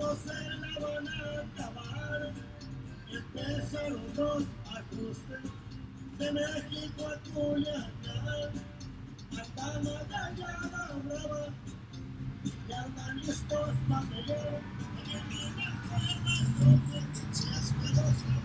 estos se la van a acabar. Empiezan los dos ajustes de México a Culiacán. Andan allá la brava y andan listos para pelear. En la forma si es que lo saben.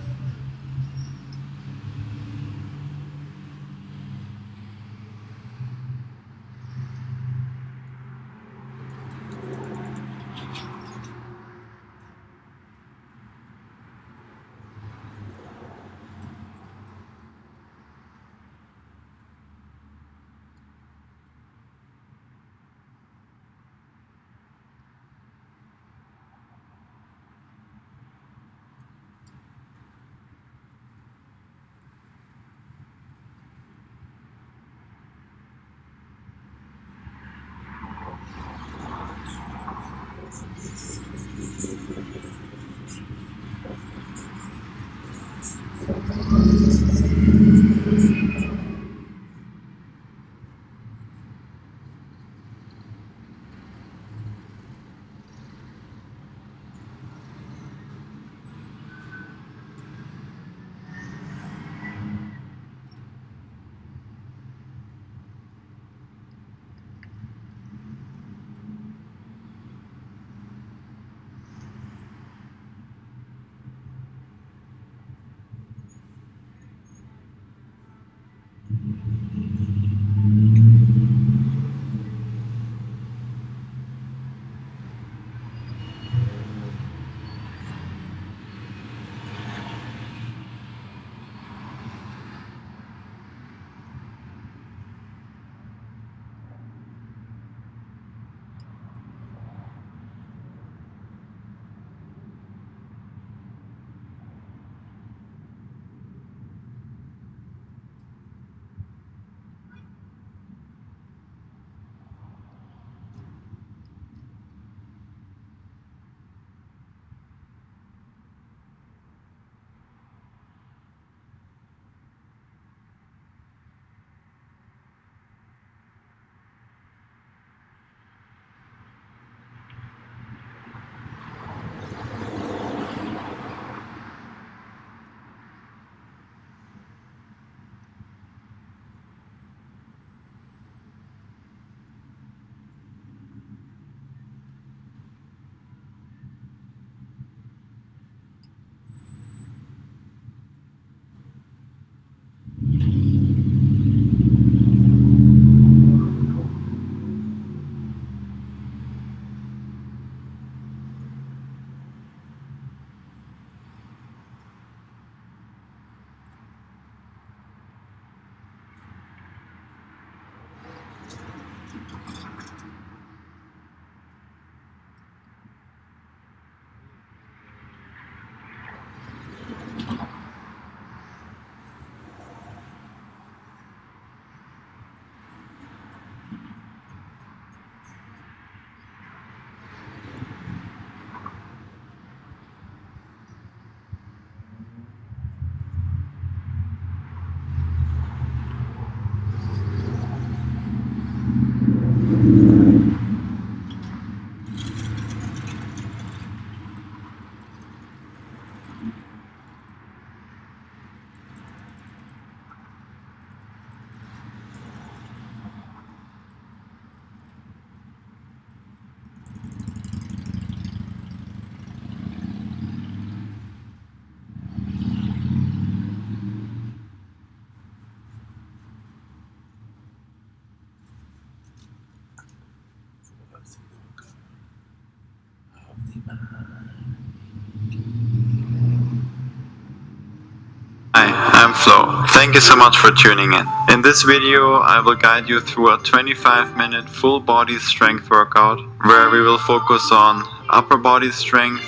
Hi, I'm Flo. Thank you so much for tuning in. In this video, I will guide you through a 25-minute full body strength workout where we will focus on upper body strength,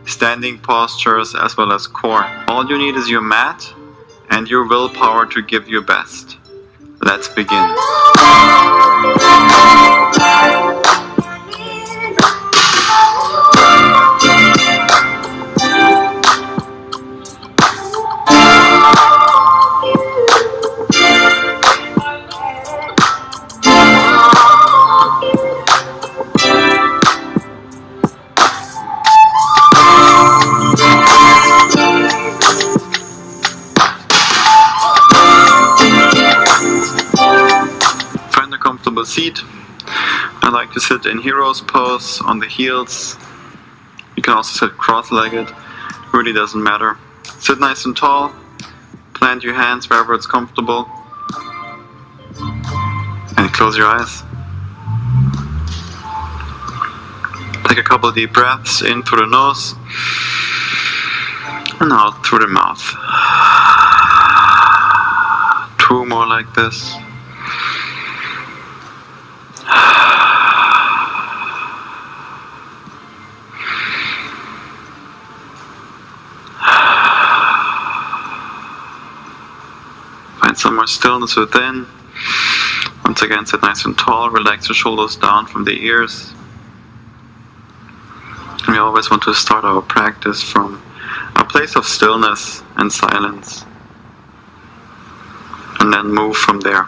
standing postures, as well as core. All you need is your mat and your willpower to give your best. Let's begin. seat. I like to sit in hero's pose on the heels. You can also sit cross-legged, really doesn't matter. Sit nice and tall, plant your hands wherever it's comfortable, and close your eyes. Take a couple of deep breaths in through the nose and out through the mouth. 2 more like this. Find some more stillness within. Once again, sit nice and tall, relax your shoulders down from the ears. And we always want to start our practice from a place of stillness and silence, and then move from there.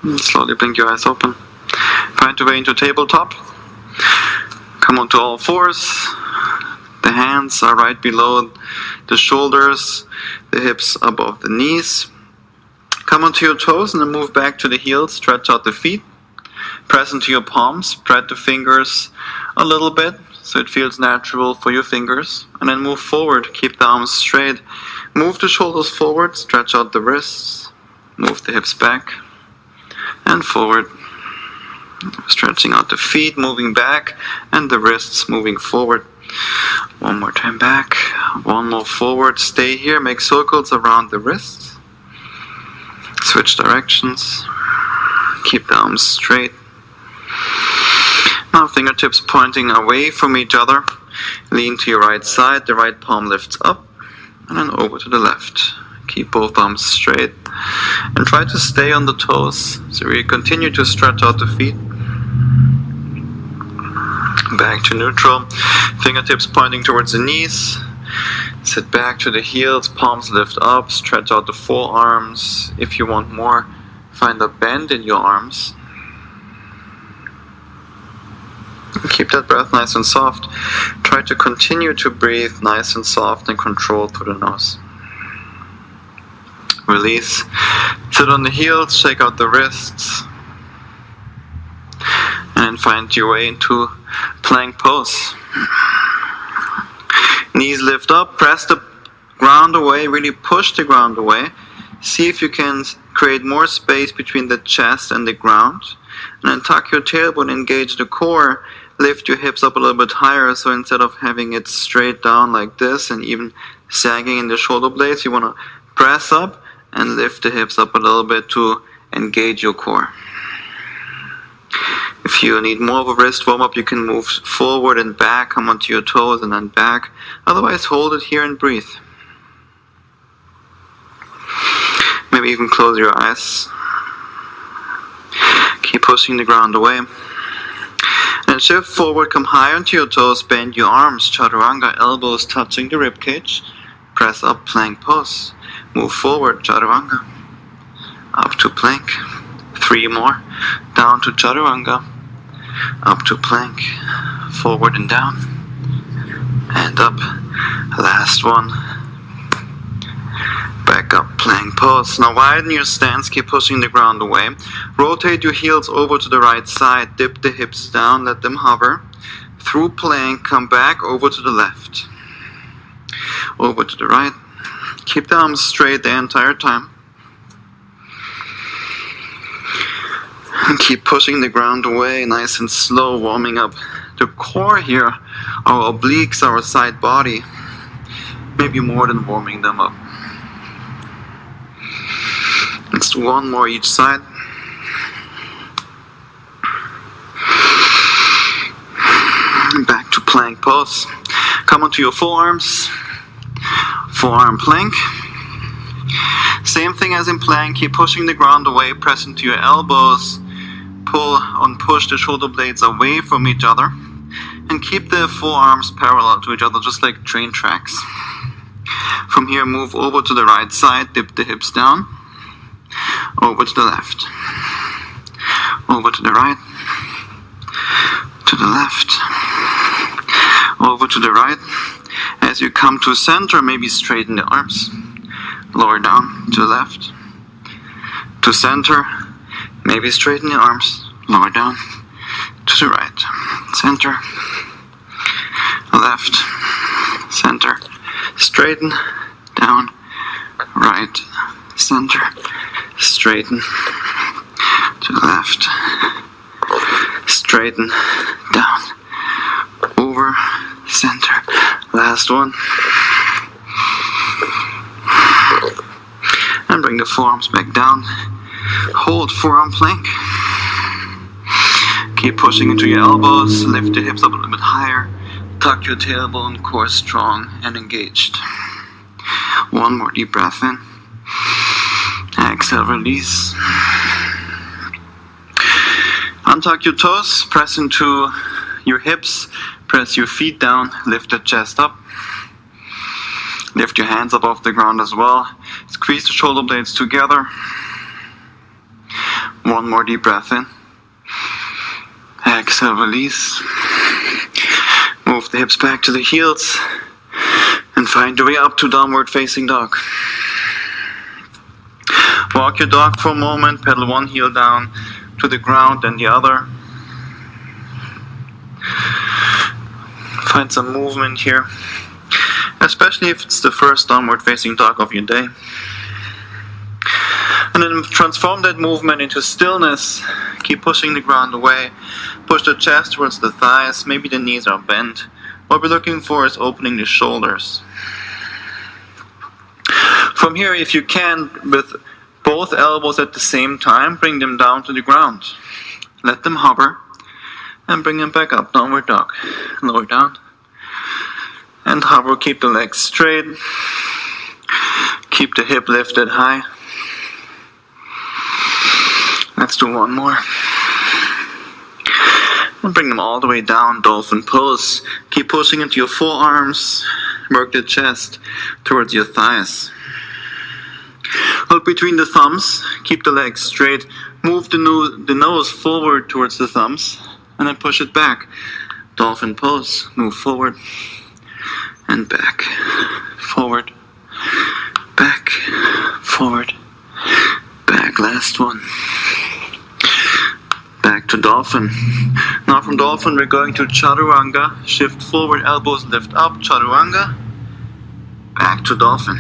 And slowly blink your eyes open. Find your way into tabletop. Come onto all fours. The hands are right below the shoulders, the hips above the knees. Come onto your toes and then move back to the heels. Stretch out the feet. Press into your palms. Spread the fingers a little bit so it feels natural for your fingers. And then move forward. Keep the arms straight. Move the shoulders forward. Stretch out the wrists. Move the hips back and forward. Stretching out the feet, moving back, and the wrists moving forward. 1 more time back, 1 more forward. Stay here, make circles around the wrists. Switch directions. Keep the arms straight. Now fingertips pointing away from each other. Lean to your right side, the right palm lifts up, and then over to the left. Keep both arms straight and try to stay on the toes. So we continue to stretch out the feet. Back to neutral. Fingertips pointing towards the knees. Sit back to the heels, palms lift up, stretch out the forearms. If you want more, find a bend in your arms. Keep that breath nice and soft. Try to continue to breathe nice and soft and controlled through the nose. Release. Sit on the heels, shake out the wrists. And find your way into plank pose. Knees lift up, press the ground away, really push the ground away. See if you can create more space between the chest and the ground. And then tuck your tailbone, engage the core, lift your hips up a little bit higher. So instead of having it straight down like this and even sagging in the shoulder blades, you want to press up and lift the hips up a little bit to engage your core. If you need more of a wrist warm-up, you can move forward and back, come onto your toes and then back. Otherwise, hold it here and breathe. Maybe even close your eyes. Keep pushing the ground away. And shift forward, come high onto your toes, bend your arms, chaturanga, elbows touching the ribcage. Press up, plank pose. Move forward, chaturanga. Up to plank. 3 more. Down to chaturanga. Up to plank. Forward and down. And up. Last one. Back up, plank pose. Now widen your stance, keep pushing the ground away. Rotate your heels over to the right side. Dip the hips down, let them hover. Through plank, come back over to the left. Over to the right. Keep the arms straight the entire time. And keep pushing the ground away, nice and slow, warming up the core here, our obliques, our side body. Maybe more than warming them up. Let's do 1 more each side. And back to plank pose. Come onto your forearms. Forearm plank. Same thing as in plank, keep pushing the ground away, press into your elbows, pull and push the shoulder blades away from each other, and keep the forearms parallel to each other, just like train tracks. From here, move over to the right side, dip the hips down, over to the left, over to the right, to the left, over to the right. As you come to center, maybe straighten the arms. lower down to the left, to center, maybe straighten the arms, lower down, to the right, center, left, center, straighten, down, right, center, straighten, to the left, straighten, down, over, center, last one, and bring the forearms back down, hold forearm plank, keep pushing into your elbows, lift the hips up a little bit higher, tuck your tailbone, core strong and engaged. One more deep breath in, exhale, release. Untuck your toes, press into your hips, press your feet down, lift the chest up. Lift your hands up off the ground as well. Squeeze the shoulder blades together. One more deep breath in. Exhale, release. Move the hips back to the heels and find your way up to downward facing dog. Walk your dog for a moment, pedal one heel down to the ground and the other. Find some movement here, especially if it's the first downward facing dog of your day. And then transform that movement into stillness. Keep pushing the ground away. Push the chest towards the thighs. Maybe the knees are bent. What we're looking for is opening the shoulders. From here, if you can, with both elbows at the same time, bring them down to the ground. Let them hover and bring them back up. Downward dog. Lower down. And hover. Keep the legs straight. Keep the hip lifted high. Let's do one more. And bring them all the way down, dolphin pose. Keep pushing into your forearms. Work the chest towards your thighs. Hold between the thumbs. Keep the legs straight. Move the nose forward towards the thumbs. And then push it back. Dolphin pose. Move forward. And back. Forward. Back. Forward. Back. Last one. Back to dolphin. Now from dolphin we're going to chaturanga. Shift forward, elbows lift up, chaturanga. Back to dolphin.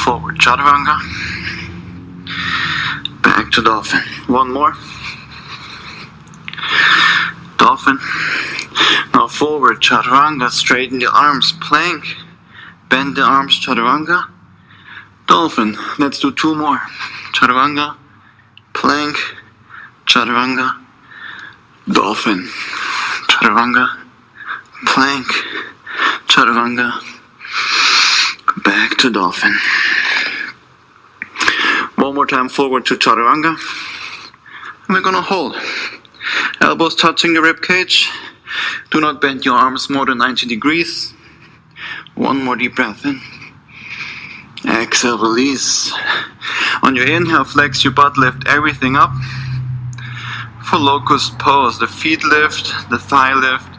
Forward, chaturanga. Back to dolphin. One more. Dolphin. Now forward, chaturanga. Straighten the arms, plank. Bend the arms, chaturanga. Dolphin. Let's do two more. Chaturanga. Plank. Chaturanga, dolphin, chaturanga, plank, chaturanga, back to dolphin. One more time forward to chaturanga. And we're gonna hold. Elbows touching the rib cage. Do not bend your arms more than 90 degrees. One more deep breath in. Exhale, release. On your inhale, flex your butt, lift everything up. For locust pose, the feet lift, the thigh lift,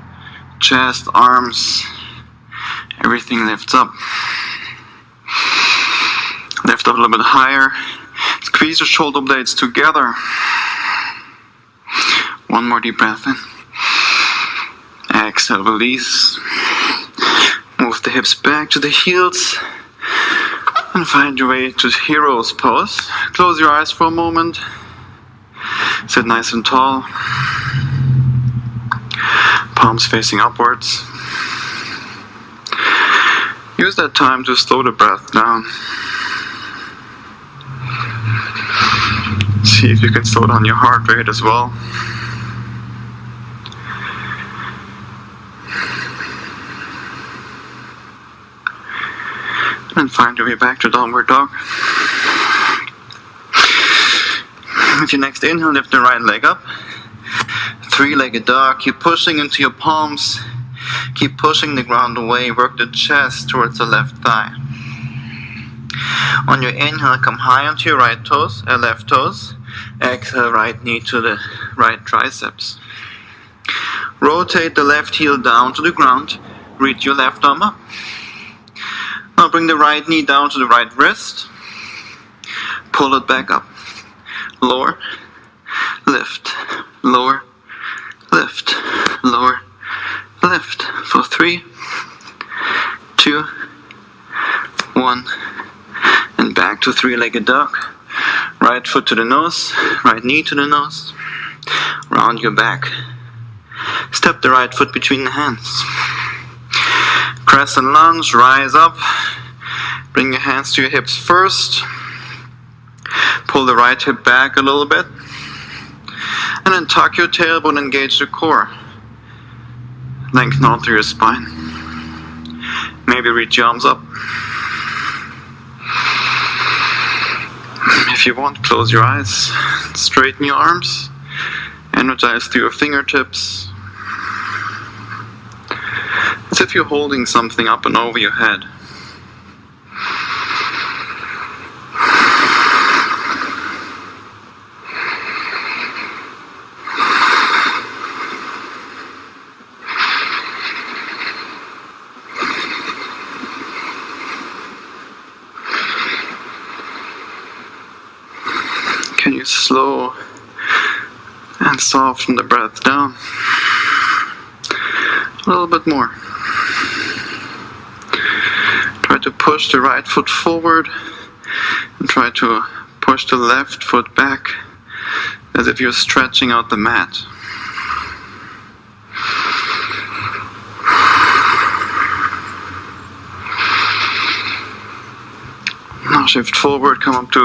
chest, arms, everything lifts up. Lift up a little bit higher. Squeeze your shoulder blades together. One more deep breath in. Exhale, release. Move the hips back to the heels. And find your way to hero's pose. Close your eyes for a moment. Sit nice and tall. Palms facing upwards. Use that time to slow the breath down. See if you can slow down your heart rate as well. And find your way back to downward dog. With your next inhale, lift the right leg up. Three-legged dog. Keep pushing into your palms. Keep pushing the ground away. Work the chest towards the left thigh. On your inhale, come high onto your right toes, left toes. Exhale, right knee to the right triceps. Rotate the left heel down to the ground. Reach your left arm up. Now Now bring the right knee down to the right wrist. Pull it back up. Lower, lift, lower, lift, lower, lift. For 3, 2, 1, and back to three-legged dog. Right foot to the nose, right knee to the nose. Round your back. Step the right foot between the hands. Crescent lunge, rise up. Bring your hands to your hips first. Pull the right hip back a little bit. And then tuck your tailbone, engage the core. Lengthen out through your spine. Maybe reach your arms up. If you want, close your eyes. Straighten your arms. Energize through your fingertips. As if you're holding something up and over your head. Can you slow and soften the breath down? A little bit more. Try to push the right foot forward and try to push the left foot back as if you're stretching out the mat. Now shift forward, come up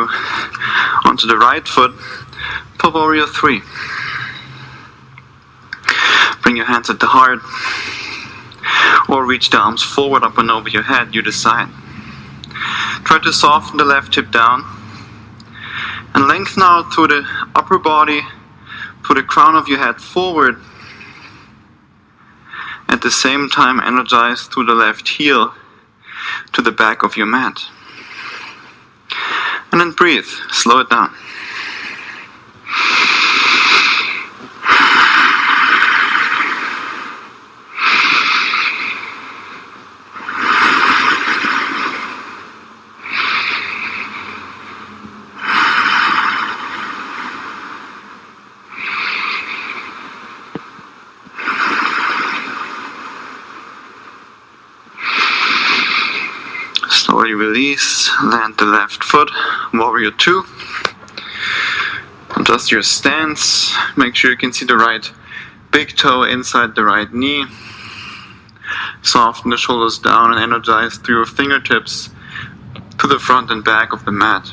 onto the right foot for warrior 3. Bring your hands at the heart, or reach the arms forward, up and over your head, you decide. Try to soften the left hip down, and lengthen out through the upper body, through the crown of your head forward. At the same time, energize through the left heel to the back of your mat. And then breathe, slow it down. Slowly release, land the left foot, warrior 2. Adjust your stance, make sure you can see the right big toe inside the right knee. Soften the shoulders down and energize through your fingertips to the front and back of the mat.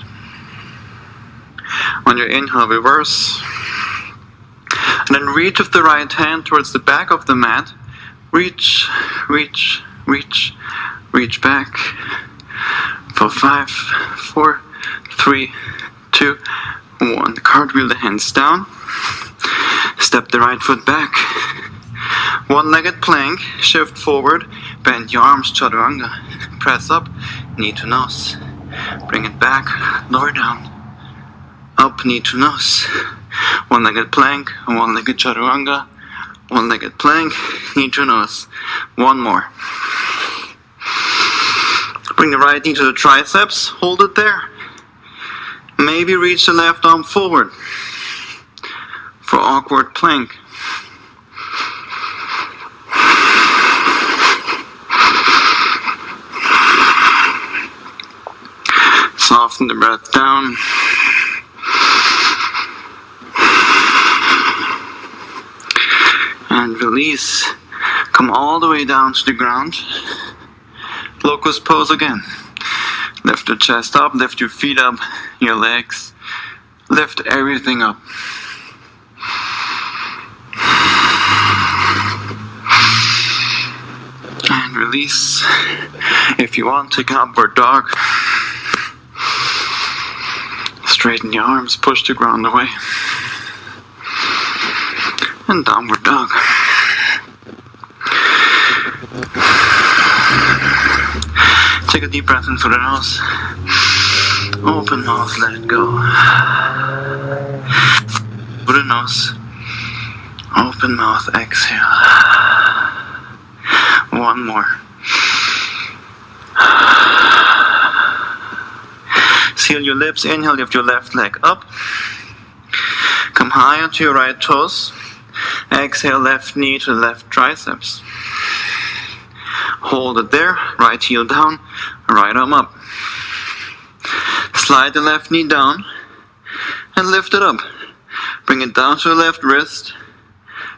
On your inhale, reverse. And then reach with the right hand towards the back of the mat. Reach, reach, reach, reach back. For 5, 4, 3, 2, 1. Cartwheel the hands down. Step the right foot back. One-legged plank. Shift forward. Bend your arms, chaturanga. Press up, knee to nose. Bring it back, lower down. Up, knee to nose. One-legged plank, one-legged chaturanga. One-legged plank, knee to nose. One more. Bring the right knee to the triceps, hold it there. Maybe reach the left arm forward for awkward plank. Soften the breath down. And release. Come all the way down to the ground. Locust pose again. Lift the chest up, lift your feet up, your legs. Lift everything up. And release. If you want, take an upward dog. Straighten your arms, push the ground away. And downward dog. Take a deep breath in through the nose. Open mouth, let it go. Through the nose. Open mouth, exhale. One more. Seal your lips. Inhale, lift your left leg up. Come high onto your right toes. Exhale, left knee to the left triceps. Hold it there. Right heel down, right arm up. Slide the left knee down and lift it up. Bring it down to the left wrist.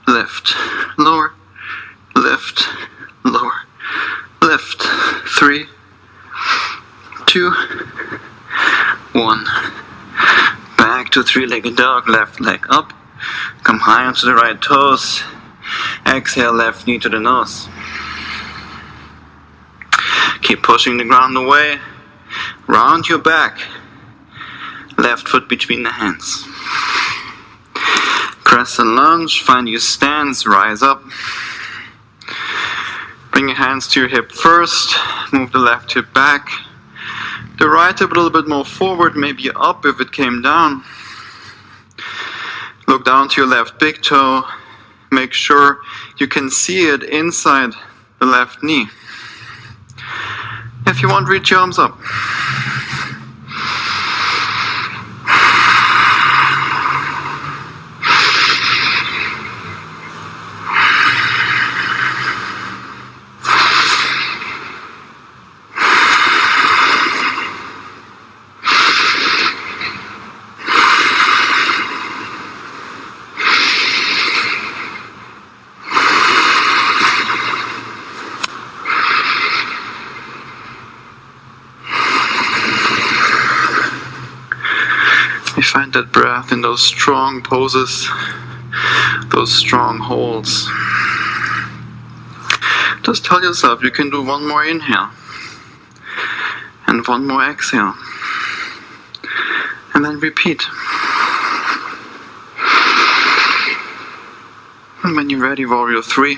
Lift, lower, lift, lower, lift. 3, 2, 1. Back to three-legged dog, left leg up. Come high onto the right toes. Exhale, left knee to the nose. Keep pushing the ground away. Round your back. Left foot between the hands. Crescent lunge, find your stance, rise up. Bring your hands to your hip first. Move the left hip back. The right hip a little bit more forward, maybe up if it came down. Look down to your left big toe. Make sure you can see it inside the left knee. If you want, reach your arms up. Find that breath in those strong poses, those strong holds. Just tell yourself you can do one more inhale and one more exhale, and then repeat. And when you're ready, warrior 3.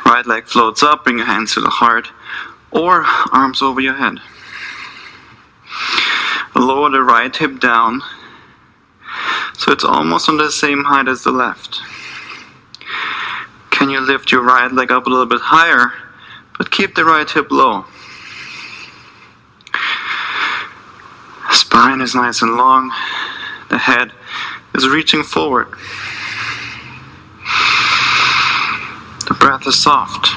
Right leg floats up, bring your hands to the heart or arms over your head. Lower the right hip down so it's almost on the same height as the left. Can you lift your right leg up a little bit higher, but keep the right hip low? Spine is nice and long. The head is reaching forward. The breath is soft.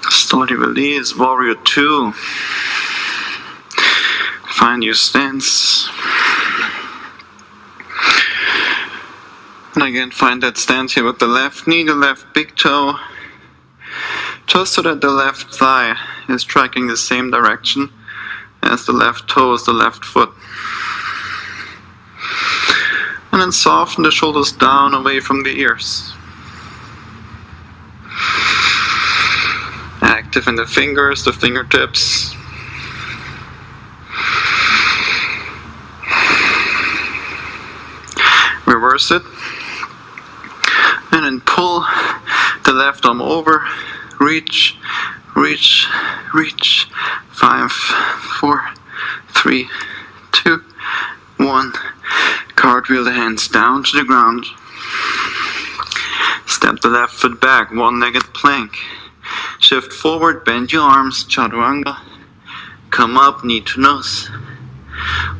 Slowly release, warrior 2. Find your stance. And again, find that stance here with the left knee, the left big toe. Just so that the left thigh is tracking the same direction as the left toe, as the left foot. And then soften the shoulders down away from the ears. Active in the fingers, the fingertips. Reverse it. And then pull the left arm over. Reach, reach, reach. 5, 4, 3, 2, 1. Cartwheel the hands down to the ground. Step the left foot back, one-legged plank. Shift forward, bend your arms, chaturanga. Come up, knee to nose.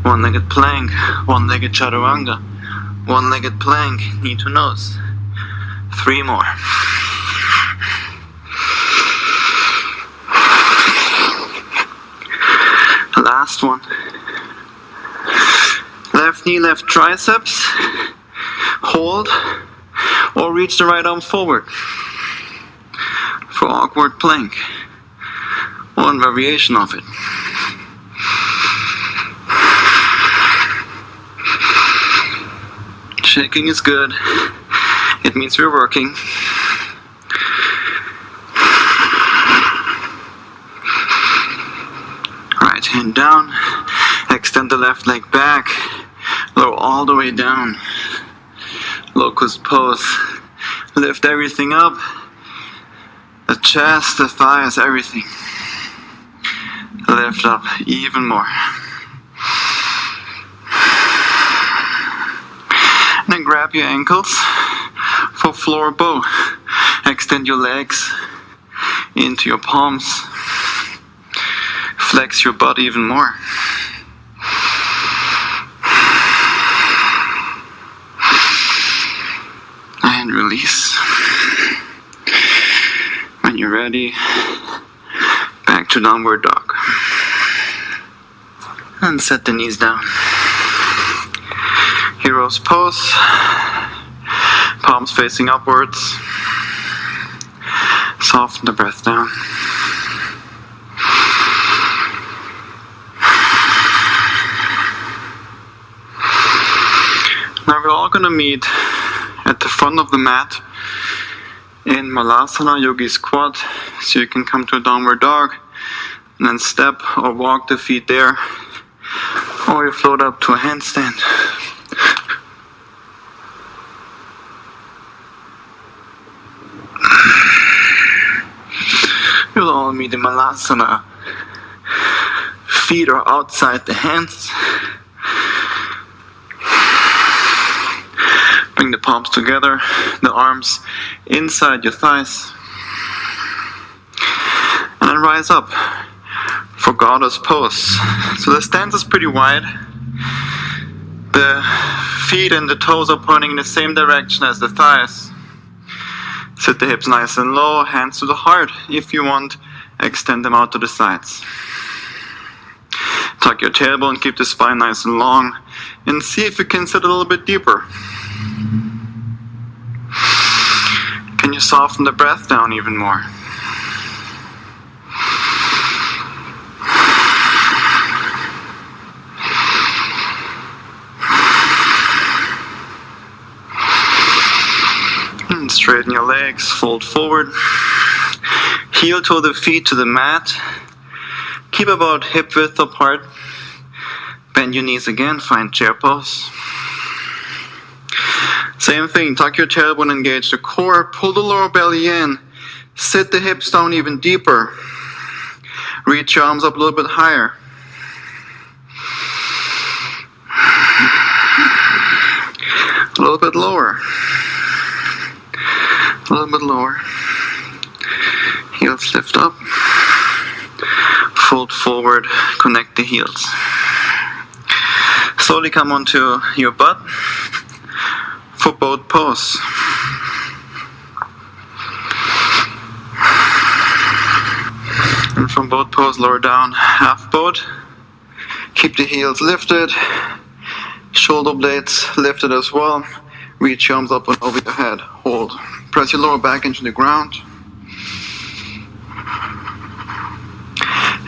One-legged plank, one-legged chaturanga. One-legged plank, knee to nose. 3 more. Last one. Left knee, left triceps. Hold or reach the right arm forward for awkward plank. One variation of it. Shaking is good. It means we're working. Right hand down. Extend the left leg back. Lower all the way down. Locust pose. Lift everything up. The chest, the thighs, everything. Lift up even more. And then grab your ankles for floor bow. Extend your legs into your palms. Flex your butt even more. And release. When you're ready, back to downward dog. And set the knees down. Hero's pose. Palms facing upwards. Soften the breath down. Now we're all going to meet at the front of the mat in Malasana Yogi Squat, so you can come to a downward dog and then step or walk the feet there, or you float up to a handstand. You'll all meet in Malasana. Feet are outside the hands. Bring the palms together, the arms inside your thighs. And then rise up for goddess pose. So the stance is pretty wide. The feet and the toes are pointing in the same direction as the thighs. Sit the hips nice and low, hands to the heart. If you want, extend them out to the sides. Tuck your tailbone, keep the spine nice and long, and see if you can sit a little bit deeper. Can you soften the breath down even more? And straighten your legs, fold forward. Heel toe the feet to the mat. Keep about hip width apart. Bend your knees again, find chair pose. Same thing, tuck your tailbone, engage the core, pull the lower belly in, sit the hips down even deeper. Reach your arms up a little bit higher. A little bit lower. A little bit lower. Heels lift up. Fold forward, connect the heels. Slowly come onto your butt for boat pose. And from boat pose, lower down, half boat. Keep the heels lifted. Shoulder blades lifted as well. Reach your arms up and over your head. Hold. Press your lower back into the ground.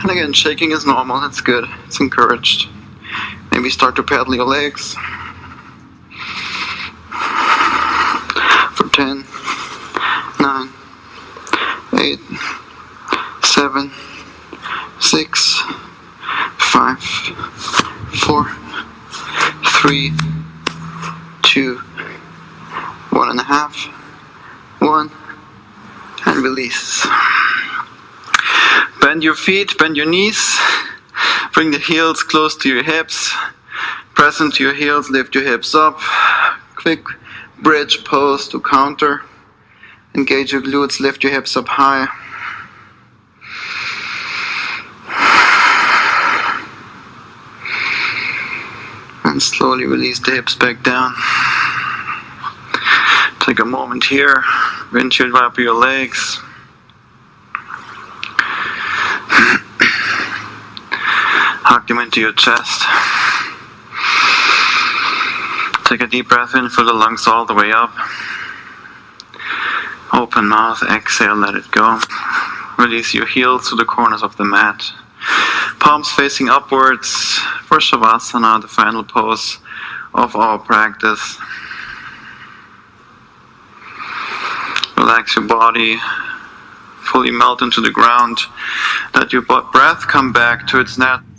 And again, shaking is normal. That's good. It's encouraged. Maybe start to pedal your legs. For 10, 9, 8, 7, 6, 5, 4, 3, 2, 1.5, 1, and release. Bend your feet, bend your knees, bring the heels close to your hips, press into your heels, lift your hips up, quick bridge pose to counter, engage your glutes, lift your hips up high. And slowly release the hips back down. Take a moment here, windshield wiper your legs. Hug them into your chest. Take a deep breath in, fill the lungs all the way up. Open mouth, exhale, let it go. Release your heels to the corners of the mat. Palms facing upwards for Shavasana, the final pose of our practice. Relax your body, fully melt into the ground. Let your breath come back to its natural